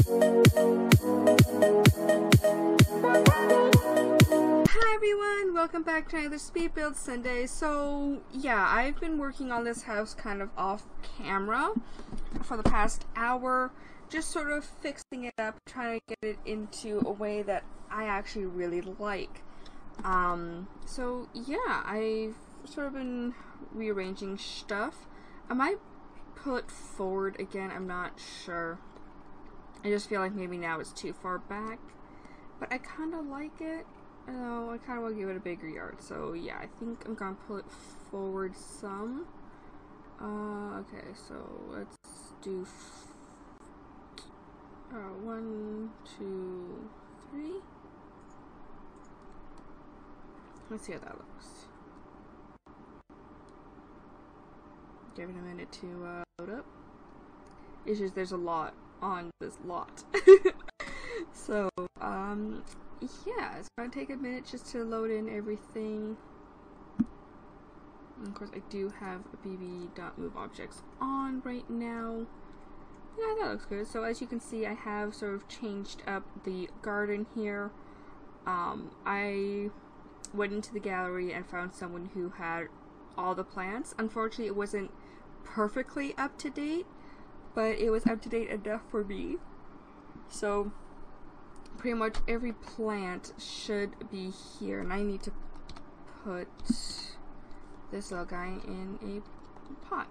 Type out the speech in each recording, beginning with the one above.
Hi everyone, welcome back to another Speed Build Sunday. So yeah, I've been working on this house kind of off camera for the past hour, just sort of fixing it up, trying to get it into a way that I actually really like. So yeah, I've sort of been rearranging stuff. I might pull it forward again, I'm not sure. I just feel like maybe now it's too far back, but I kind of like it. I kind of want to give it a bigger yard, so yeah, I think I'm gonna pull it forward some. Okay, so let's do 1, 2, 3. Let's see how that looks. Give it a minute to load up. It's just there's a lot on this lot. So, yeah, it's gonna take a minute just to load in everything. And of course, I do have bb.moveObjects on right now. Yeah, that looks good. So as you can see, I have sort of changed up the garden here. I went into the gallery and found someone who had all the plants. Unfortunately, it wasn't perfectly up to date, but it was up to date enough for me. So pretty much every plant should be here, and I need to put this little guy in a pot.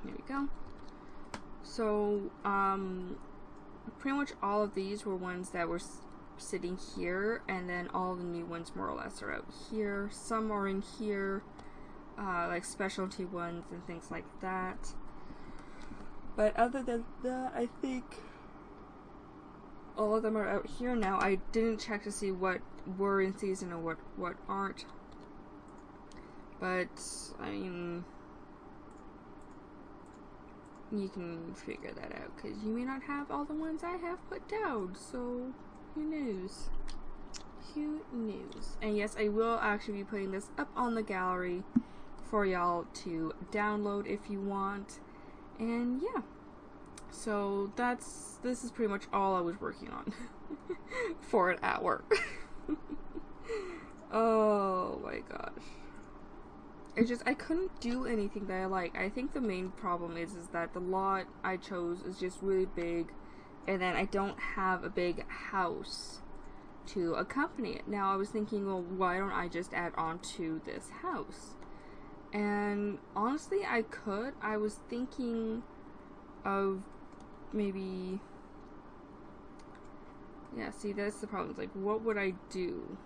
There we go. So pretty much all of these were ones that were sitting here, and then all the new ones more or less are out here. Some are in here, like specialty ones and things like that. But other than that, I think all of them are out here now. I didn't check to see what were in season and what aren't. But, I mean, you can figure that out, because you may not have all the ones I have put down, so who knows? Who knows? And yes, I will actually be putting this up on the gallery for y'all to download if you want. And yeah, so this is pretty much all I was working on for an hour. Oh my gosh, it's just I couldn't do anything that I like. I think the main problem is that the lot I chose is just really big, and then I don't have a big house to accompany it. Now I was thinking, well, why don't I just add on to this house? And honestly, I could. I was thinking of maybe, yeah, see, that's the problem. It's like, what would I do?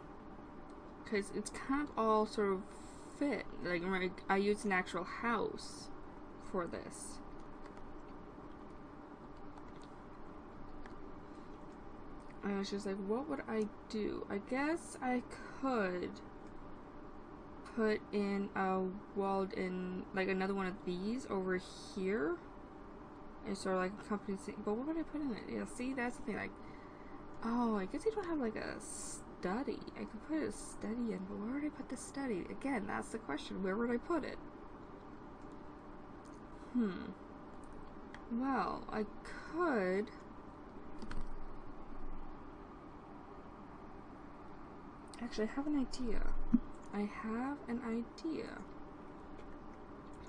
Because it's kind of all sort of fit. Like, I used an actual house for this. And I was just like, what would I do? I guess I could put in a walled in, like another one of these over here, and sort of like accompany. But what would I put in it? Yeah, see, that's the thing. Like, oh, I guess I don't have like a study. I could put a study in, but where would I put the study? Again, that's the question. Where would I put it? Well, I could. Actually, I have an idea. I have an idea.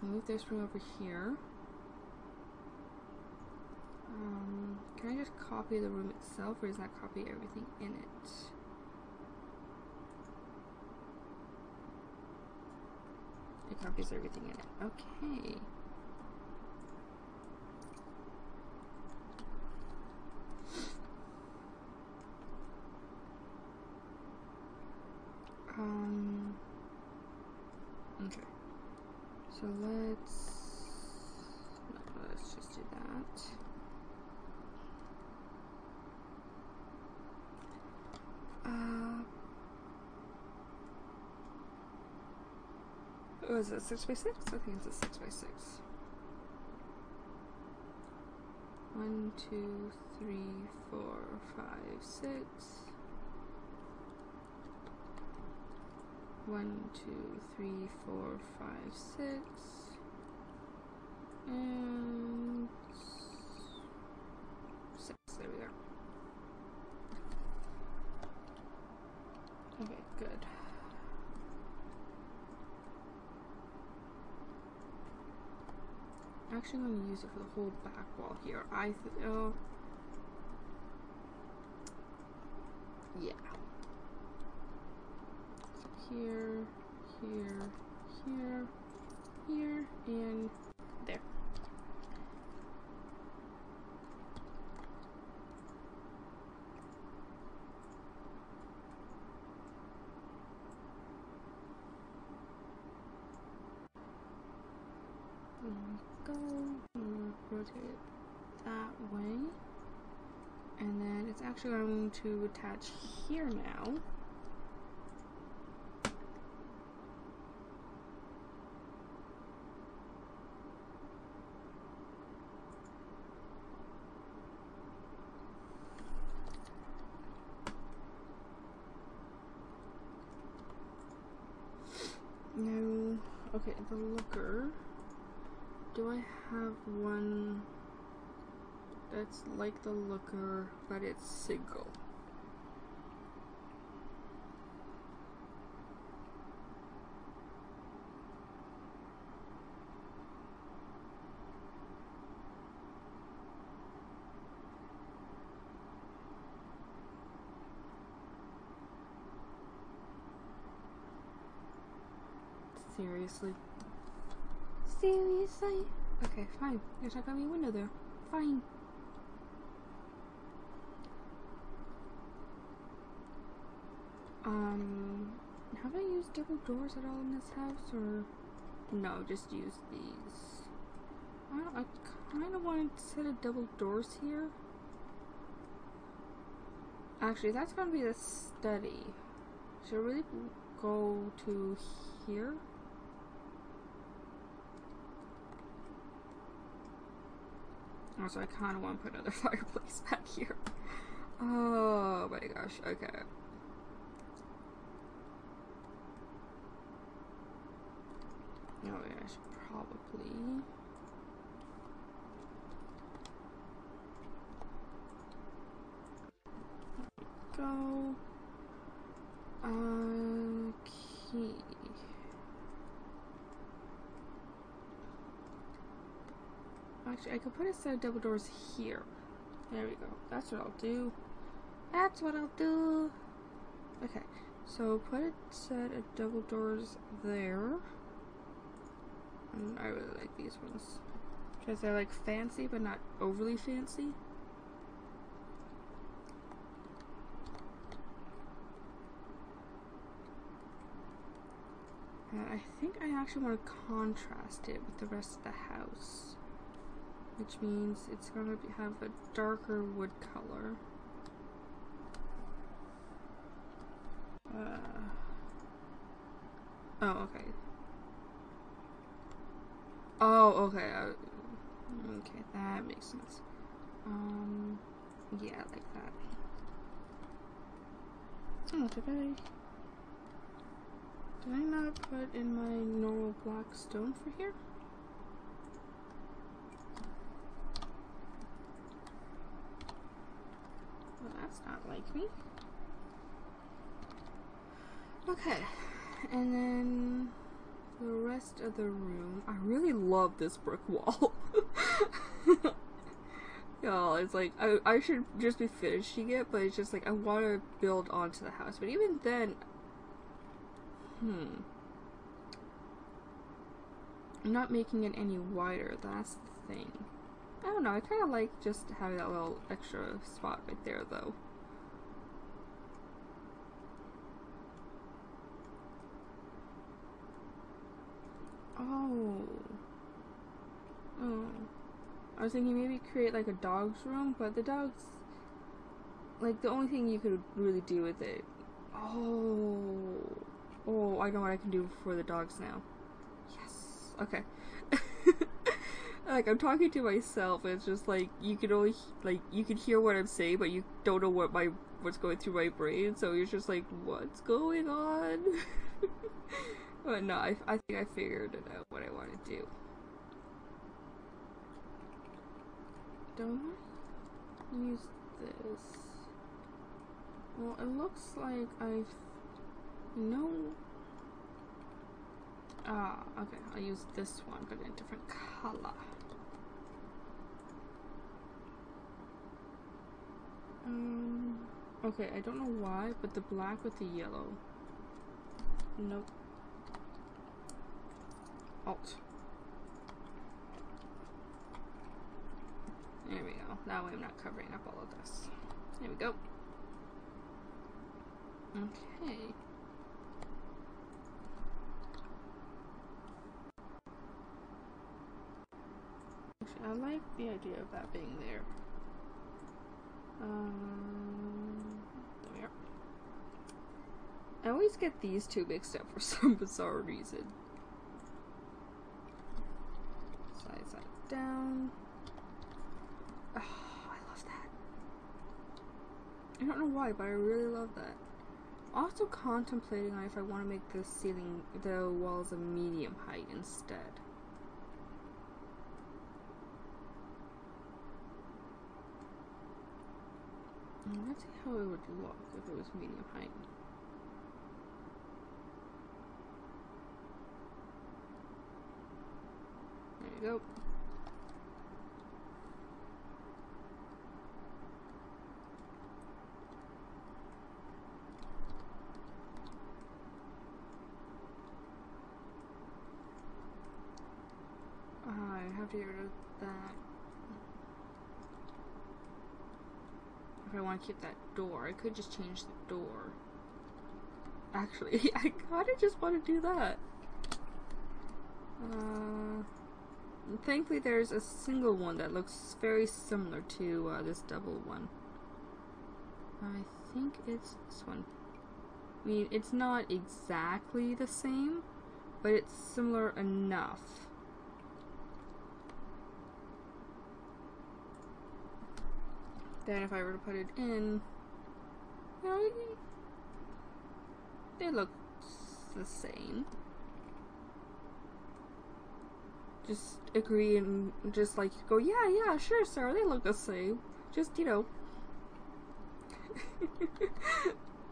Move this room over here. Can I just copy the room itself, or does that copy everything in it? It copies everything in it. Okay. Okay. So let's just do that. Oh, is it 6x6? I think it's a 6x6. 1, 2, 3, 4, 5, 6. 1, 2, 3, 4, 5, 6, and 6. There we go. Okay, good. Actually, I'm going to use it for the whole back wall here. Oh, yeah. So here, here, and there. There we go. Rotate it that way. And then it's actually going to attach here now. Now, okay, the looker. Do I have one that's like the looker, but it's single? Seriously? Seriously? Okay, fine. You're talking on your window there. Fine. Have I used double doors at all in this house, or no? Just use these. I kind of wanted to set a double doors here. Actually, that's gonna be the study. Should I really go to here? Also, I kind of want to put another fireplace back here. Oh my gosh, okay. Oh yeah, I should probably... go. Key. Actually, I could put a set of double doors here. There we go. That's what I'll do. That's what I'll do. Okay, so put a set of double doors there. And I really like these ones. Because they're like fancy, but not overly fancy. I think I actually want to contrast it with the rest of the house. Which means it's gonna have a darker wood color. Oh, okay. Oh, okay. Okay, that makes sense. Yeah, like that. Oh, did I not put in my normal black stone for here? Well, that's not like me. Okay, and then the rest of the room. I really love this brick wall. Y'all, it's like, I should just be finishing it, but it's just like, I want to build onto the house. But even then, I'm not making it any wider, that's the thing. I don't know, I kind of like just having that little extra spot right there, though. Oh. I was thinking maybe create like a dog's room, but the dogs, like the only thing you could really do with it. Oh, I know what I can do for the dogs now. Yes. Okay. Like, I'm talking to myself, and it's just like, you can only, like, you can hear what I'm saying, but you don't know what's going through my brain, so you're just like, what's going on? But no, I think I figured it out what I want to do. Don't I use this? Well, it looks like okay, I'll use this one, but in a different color. Okay, I don't know why, but the black with the yellow. Nope. Alt. There we go. That way I'm not covering up all of this. There we go. Okay. Actually, I like the idea of that being there. There we are. I always get these two mixed up for some bizarre reason. Size that down. Oh, I love that. I don't know why, but I really love that. Also contemplating on if I want to make the walls a medium height instead. Let's see how it would look if it was medium height. There you go. I have to get rid of that. If I want to keep that door, I could just change the door. Actually, I kind of just want to do that. Thankfully, there's a single one that looks very similar to this double one. I think it's this one. I mean, it's not exactly the same, but it's similar enough. Then if I were to put it in, you know, they look the same. Just agree and just like go, yeah, sure, Sarah, they look the same. Just, you know.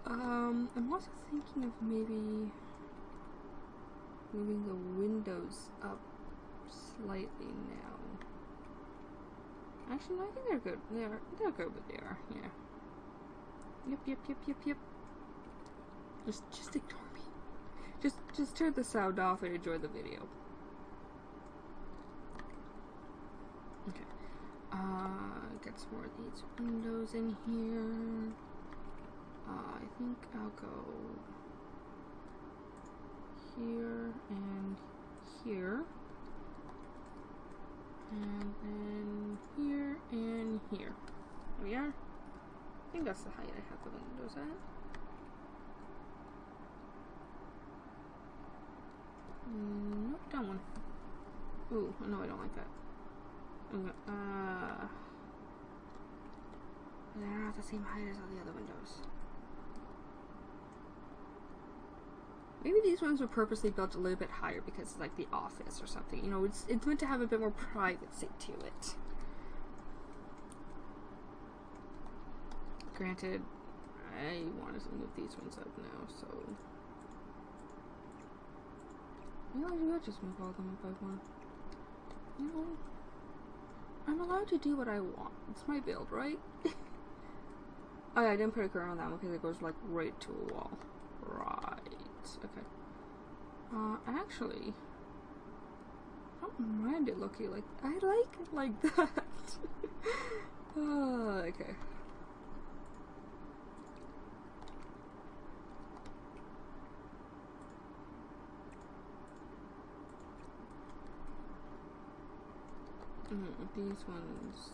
I'm also thinking of maybe moving the windows up slightly now. Actually, no, I think they're good. They're good what they are. Yeah. Yep. Just ignore me. Just turn the sound off and enjoy the video. Okay. Get some more of these windows in here. I think I'll go here and here. And then here and here. There we are. I think that's the height I have the windows at. Nope, down one. Ooh, no, I don't like that. They're not the same height as all the other windows. Maybe these ones were purposely built a little bit higher because it's like the office or something. You know, it's meant to have a bit more privacy to it. Granted, I want to move these ones up now, so... You know, I just move all of them up by one. You know, I'm allowed to do what I want. It's my build, right? Oh yeah, I didn't put a curtain on that one because it goes like right to a wall. Right. Okay. Actually, I don't mind it looking like I like it like that. Okay. These ones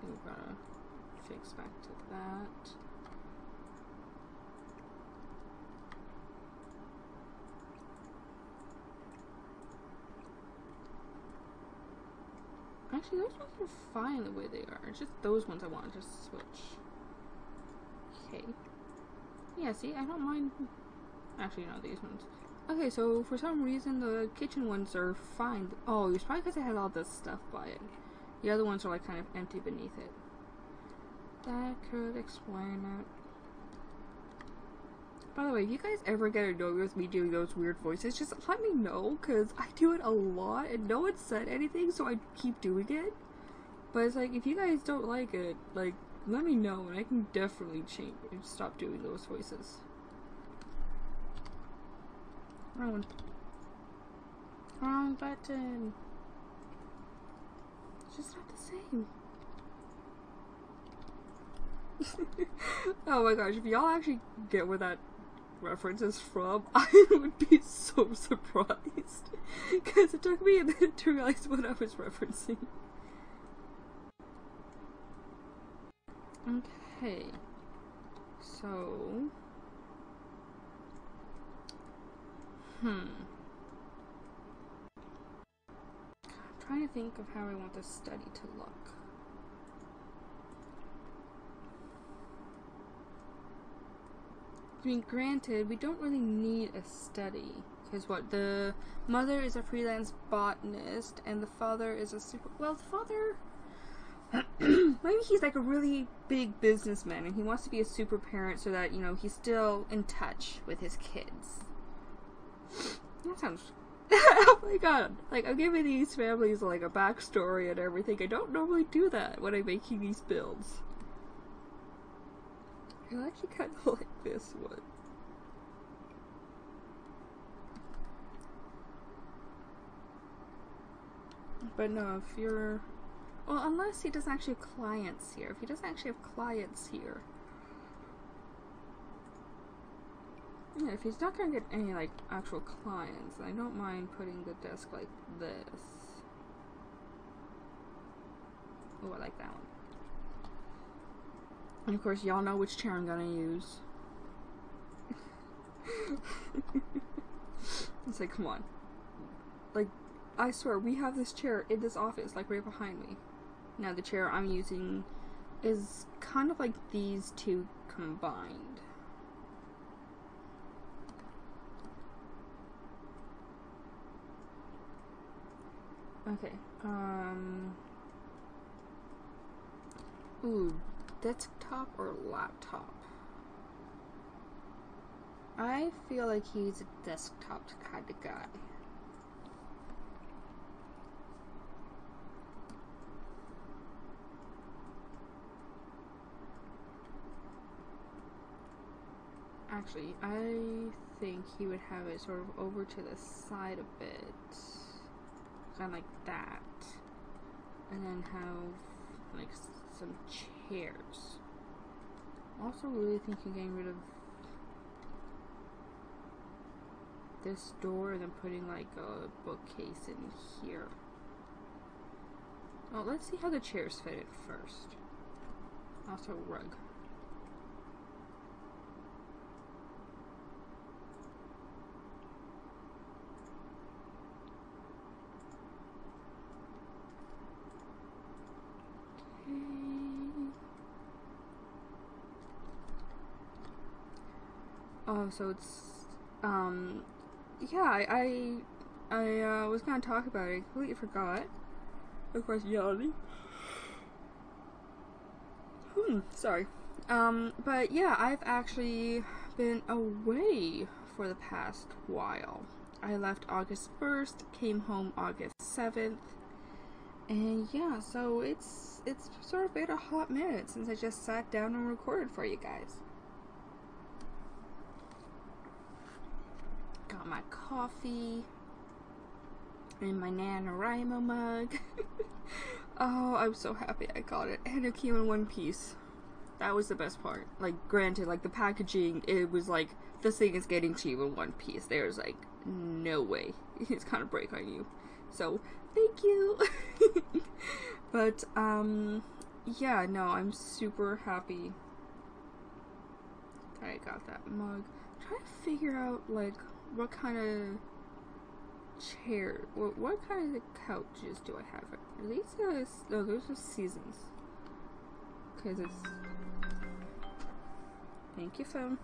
we're gonna fix back to that. Actually, those ones are fine the way they are. It's just those ones I want to just switch. Okay. Yeah, see, I don't mind Actually, no, these ones. Okay, so for some reason the kitchen ones are fine. Oh, it's probably because it has all this stuff by it. The other ones are like kind of empty beneath it. That could explain it. By the way, if you guys ever get annoyed with me doing those weird voices, just let me know, because I do it a lot and no one said anything, so I keep doing it. But it's like, if you guys don't like it, like, let me know and I can definitely change and stop doing those voices. Wrong button. It's just not the same. Oh my gosh, if y'all actually get where that reference is from, I would be so surprised. Because it took me a minute to realize what I was referencing. Okay. So... I'm trying to think of how I want this study to look. I mean, granted, we don't really need a study. Because what, the mother is a freelance botanist, and the father is a super... Well, the father... maybe he's like a really big businessman, and he wants to be a super parent so that, you know, he's still in touch with his kids. That sounds... oh my god. Like, I'm giving these families, like, a backstory and everything. I don't normally do that when I'm making these builds. I actually kind of like this one. But no, if you're... Well, unless he doesn't actually have clients here. If he doesn't actually have clients here... Yeah, if he's not gonna get any, like, actual clients, I don't mind putting the desk like this. Oh, I like that one. And of course, y'all know which chair I'm gonna use. It's like, come on. Like, I swear, we have this chair in this office, like, right behind me. Now, the chair I'm using is kind of like these two combined. Okay, ooh, desktop or laptop? I feel like he's a desktop kind of guy. Actually, I think he would have it sort of over to the side a bit. Kind of like that. And then have, like, some chairs. Also really thinking getting rid of this door and then putting, like, a bookcase in here. Well, let's see how the chairs fit it first. Also rug. Oh, so it's, yeah, I was gonna talk about it. I completely forgot. Of course, yawning. Sorry. But yeah, I've actually been away for the past while. I left August 1st, came home August 7th, and yeah, so it's sort of been a hot minute since I just sat down and recorded for you guys. Got my coffee in my NaNoWriMo mug. Oh, I'm so happy I got it. And it came in one piece. That was the best part. Like, granted, like, the packaging, it was like, this thing is getting to you in one piece. There's, like, no way. It's kind of break on you. So, thank you! But, yeah, no, I'm super happy that I got that mug. I'm trying to figure out, like, what kind of chair, what kind of couches do I have? Are these, no, those are Seasons. Because it's, thank you, phone.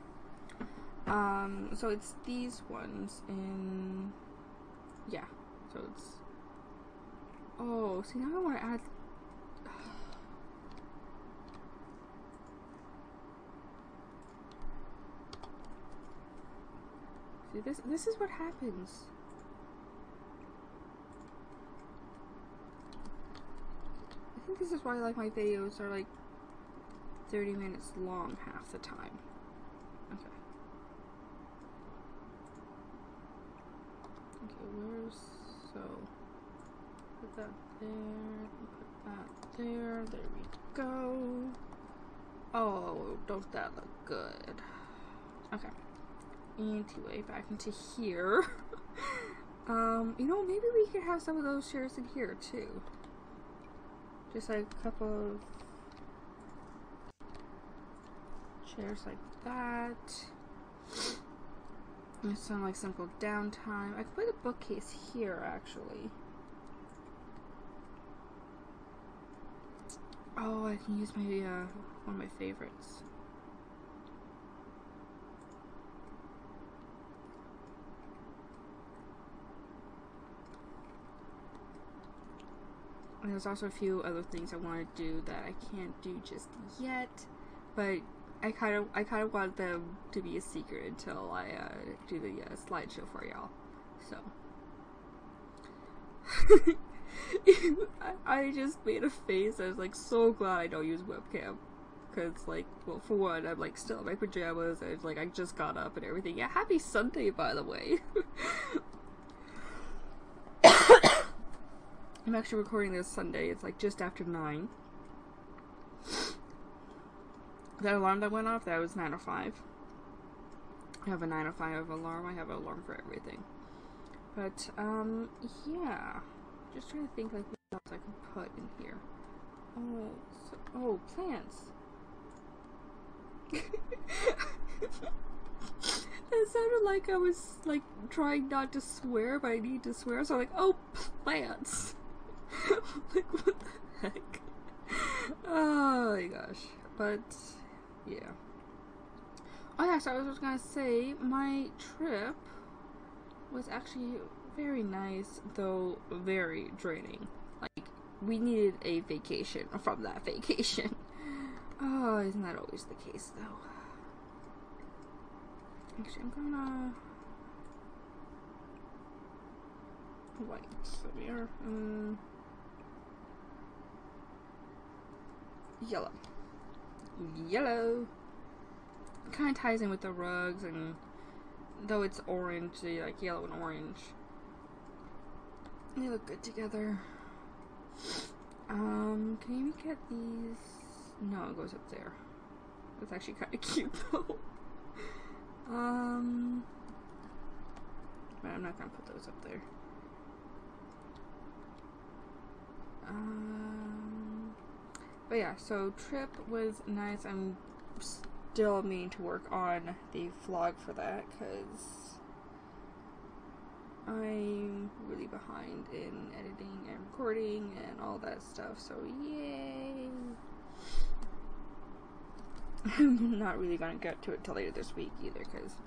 So it's these ones in, yeah, so it's, oh, see, now I want to add, see, this is what happens. I think this is why, like, my videos are like 30 minutes long half the time. Okay. Okay, where's, so, put that there, put that there, there we go. Oh, don't that look good? Okay. Anyway, back into here. You know, maybe we could have some of those chairs in here too. Just like a couple of chairs like that. And some like simple downtime. I could put a bookcase here actually. Oh, I can use my one of my favorites. And there's also a few other things I want to do that I can't do just yet, but I kind of want them to be a secret until I do the slideshow for y'all. So I just made a face. I was like so glad I don't use webcam, because like, well, for one, I'm like still in my pajamas and like I just got up and everything. Yeah, happy Sunday, by the way. I'm actually recording this Sunday. It's like just after 9. That alarm that went off, that was 9:05. I have a 9:05 alarm. I have an alarm for everything. But, yeah. Just trying to think like what else I can put in here. Oh, so, oh, plants. That sounded like I was like trying not to swear, but I need to swear. So I'm like, oh, plants. Like, what the heck? Oh my gosh. But, yeah. Oh yeah, so I was just gonna say, my trip was actually very nice, though very draining. Like, we needed a vacation from that vacation. Oh, isn't that always the case, though? Actually, I'm gonna... white, so we are, yellow. Yellow! Kind of ties in with the rugs, and though it's orange, they like yellow and orange. They look good together. Can you get these? No, it goes up there. That's actually kind of cute, though. But I'm not gonna put those up there. But yeah, so trip was nice. I'm still meaning to work on the vlog for that, because I'm really behind in editing and recording and all that stuff, so yay! I'm not really gonna get to it till later this week either, because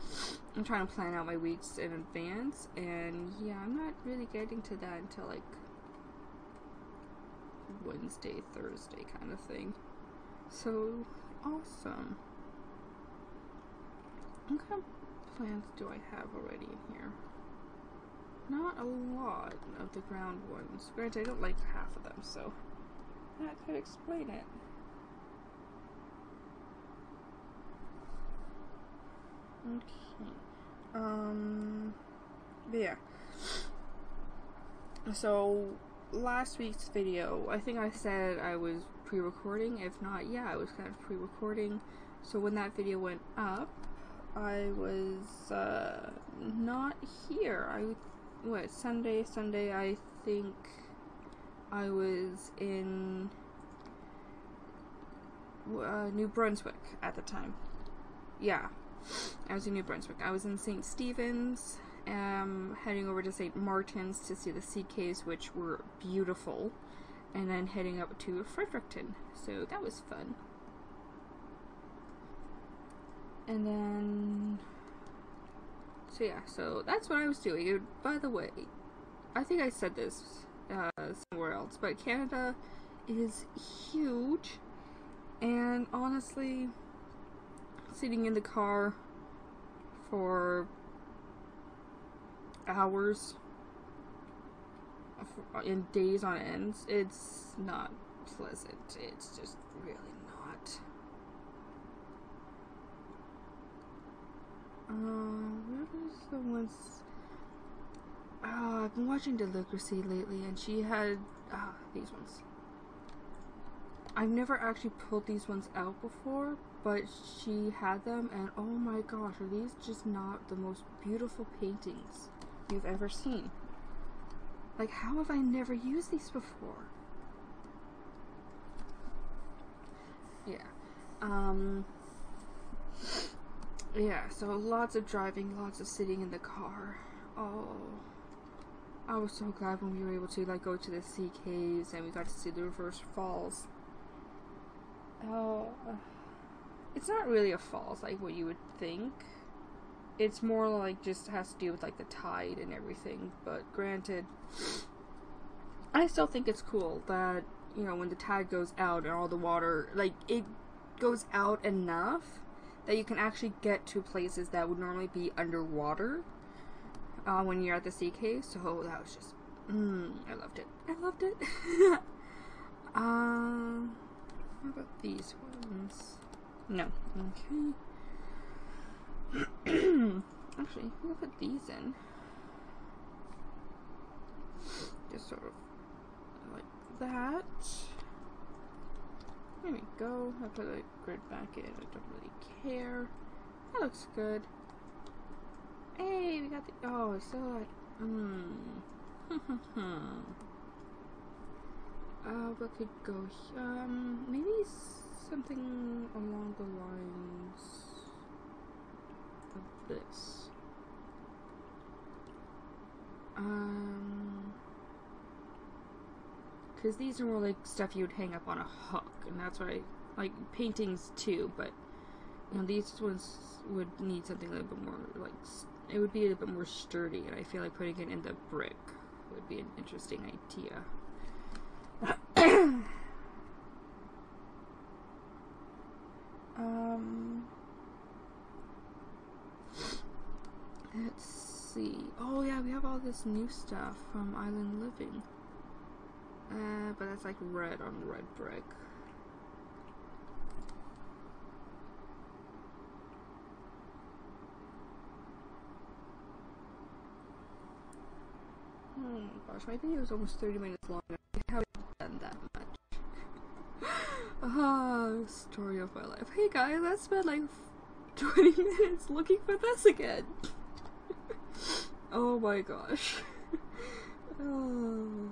I'm trying to plan out my weeks in advance, and yeah, I'm not really getting to that until like Wednesday, Thursday kind of thing. So awesome. What kind of plants do I have already in here? Not a lot of the ground ones. Granted, I don't like half of them, so that could explain it. Okay. But yeah. So last week's video, I think I said I was pre-recording. If not, yeah, I was kind of pre-recording. So when that video went up, I was not here. Sunday, I think I was in New Brunswick at the time. Yeah, I was in New Brunswick. I was in St. Stephen's, heading over to St. Martin's to see the sea caves, which were beautiful, and then heading up to Fredericton. So that was fun. And then So yeah, so that's what I was doing. And by the way, I think I said this somewhere else, but Canada is huge, and honestly, sitting in the car for hours, in days on ends, it's not pleasant. It's just really not. Where was the ones? I've been watching Delicacy lately, and she had these ones. I've never actually pulled these ones out before, but she had them, and oh my gosh, are these just not the most beautiful paintings you've ever seen? Like, how have I never used these before? Yeah. Yeah, so lots of driving, lots of sitting in the car. Oh, I was so glad when we were able to like go to the sea caves and we got to see the reverse falls. Oh, it's not really a falls like what you would think. It's more like just has to do with like the tide and everything. But granted, I still think it's cool that, you know, when the tide goes out and all the water, like, it goes out enough that you can actually get to places that would normally be underwater when you're at the sea cave. So that was just, I loved it. I loved it. How about these ones? No. Okay. Actually, we'll put these in. Just sort of like that. There we go. I put the grid back in. I don't really care. That looks good. Hey, we got the. Oh, I still like. What could go here? Maybe something along the lines of this. Because these are more like stuff you would hang up on a hook, and that's what I like. Paintings too, but you know, these ones would need something a little bit more like, it would be a little bit more sturdy, and I feel like putting it in the brick would be an interesting idea. Let's see. Oh yeah, we have all this new stuff from Island Living. But that's like red on red brick. Oh my gosh, my video is almost 30 minutes long. I haven't done that much. Story of my life. Hey guys, I spent like 20 minutes looking for this again. Oh my gosh. Oh,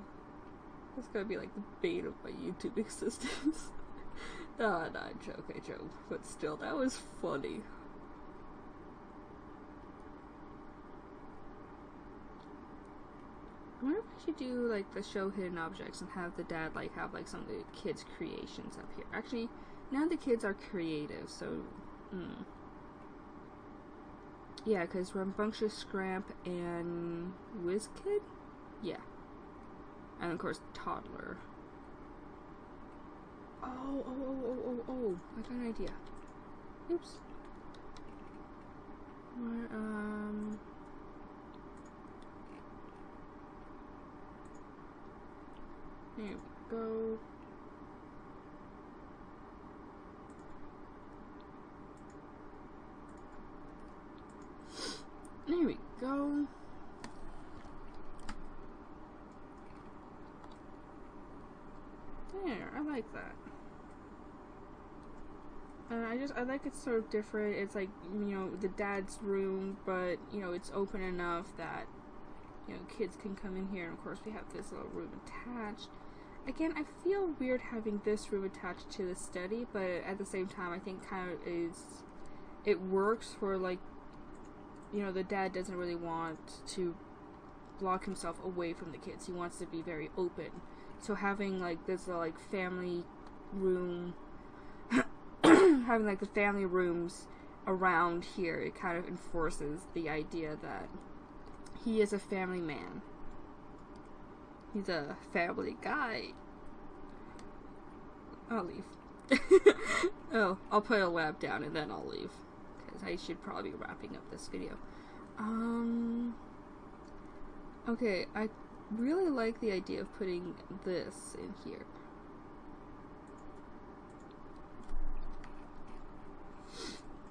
that's gonna be like the bane of my YouTube existence. Nah, I joke. But still, that was funny. I wonder if I should do like the show hidden objects and have the dad like have like some of the kids' creations up here. Actually, now the kids are creative, so yeah, because Rambunctious Scramp and WizKid? Yeah. And of course, Toddler. Oh, I got an idea. Oops. There we go. There we go. There, I like that. I like it's sort of different. It's like, you know, the dad's room, but, you know, it's open enough that, you know, kids can come in here. And of course, we have this little room attached. Again, I feel weird having this room attached to the study, but at the same time, I think kind of it works for, like, you know, the dad doesn't really want to lock himself away from the kids. He wants to be very open. So having, like, this, like, family room, having, like, the family rooms around here, it kind of enforces the idea that he is a family man. He's a family guy. I'll leave. Oh, I'll put a lamp down and then I'll leave, because I should probably be wrapping up this video. Okay, I really like the idea of putting this in here.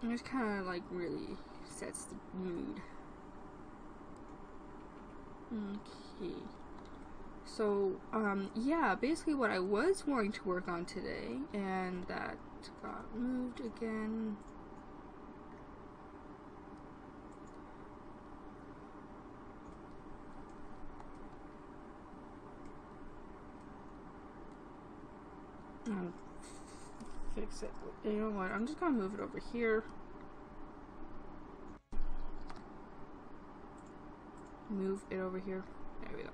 It just kind of like really sets the mood. Okay. So, yeah, basically what I was wanting to work on today, and that got moved again. Fix it. You know what? I'm just gonna move it over here. Move it over here. There we go.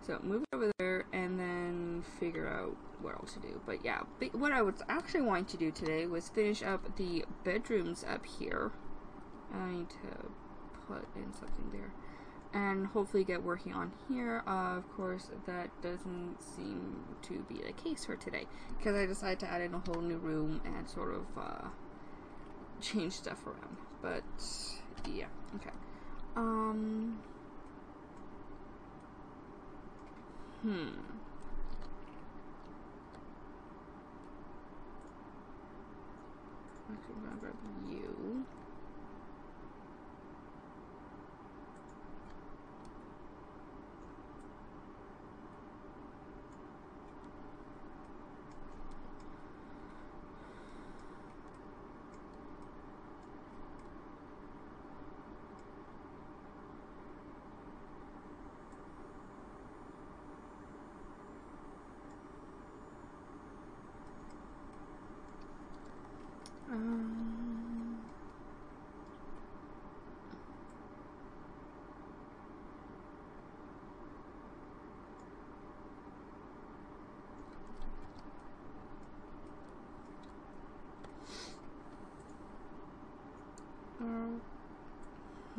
So move it over there and then figure out what else to do. But yeah, what I was actually wanting to do today was finish up the bedrooms up here. I need to put in something there. And hopefully get working on here. Of course, that doesn't seem to be the case for today, because I decided to add in a whole new room and sort of change stuff around. But yeah, okay. Actually, I'm gonna grab you.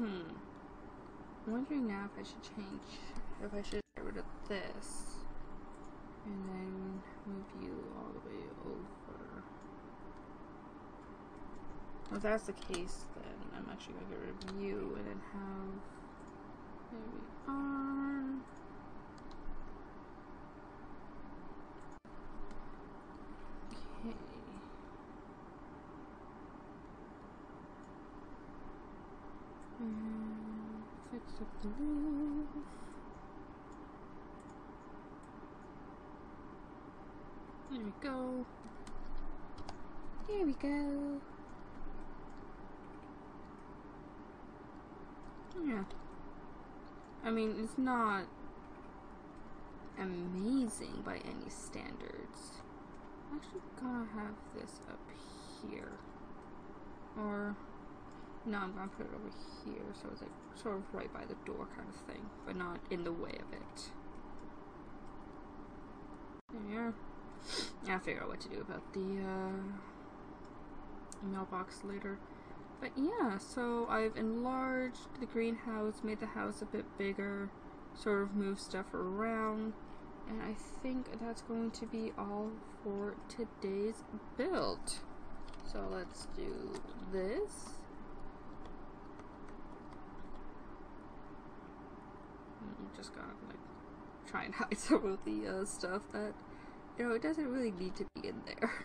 I'm wondering now if I should get rid of this and then move you all the way over. If that's the case, then I'm actually going to get rid of you and then have, there we are. Okay. Fix up the roof. There we go. There we go. Yeah. I mean, it's not amazing by any standards. I'm actually gonna have this up here. Or, no, I'm gonna put it over here, so it's like sort of right by the door kind of thing, but not in the way of it. There. I'll figure out what to do about the mailbox later. But yeah, so I've enlarged the greenhouse, made the house a bit bigger, sort of moved stuff around, and I think that's going to be all for today's build. So let's do this. I'm just gonna like try and hide some of the stuff that, you know, it doesn't really need to be in there.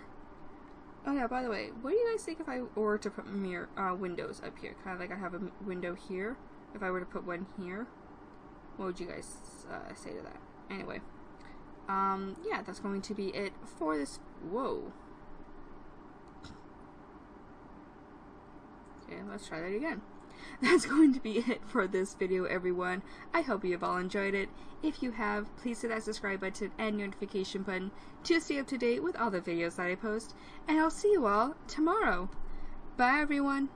Oh yeah, by the way, what do you guys think if I were to put windows up here? Kind of like I have a window here. If I were to put one here, what would you guys say to that? Anyway, yeah, that's going to be it for this. Whoa. Okay, let's try that again. That's going to be it for this video, everyone. I hope you have all enjoyed it. If you have, please hit that subscribe button and notification button to stay up to date with all the videos that I post. And I'll see you all tomorrow. Bye, everyone.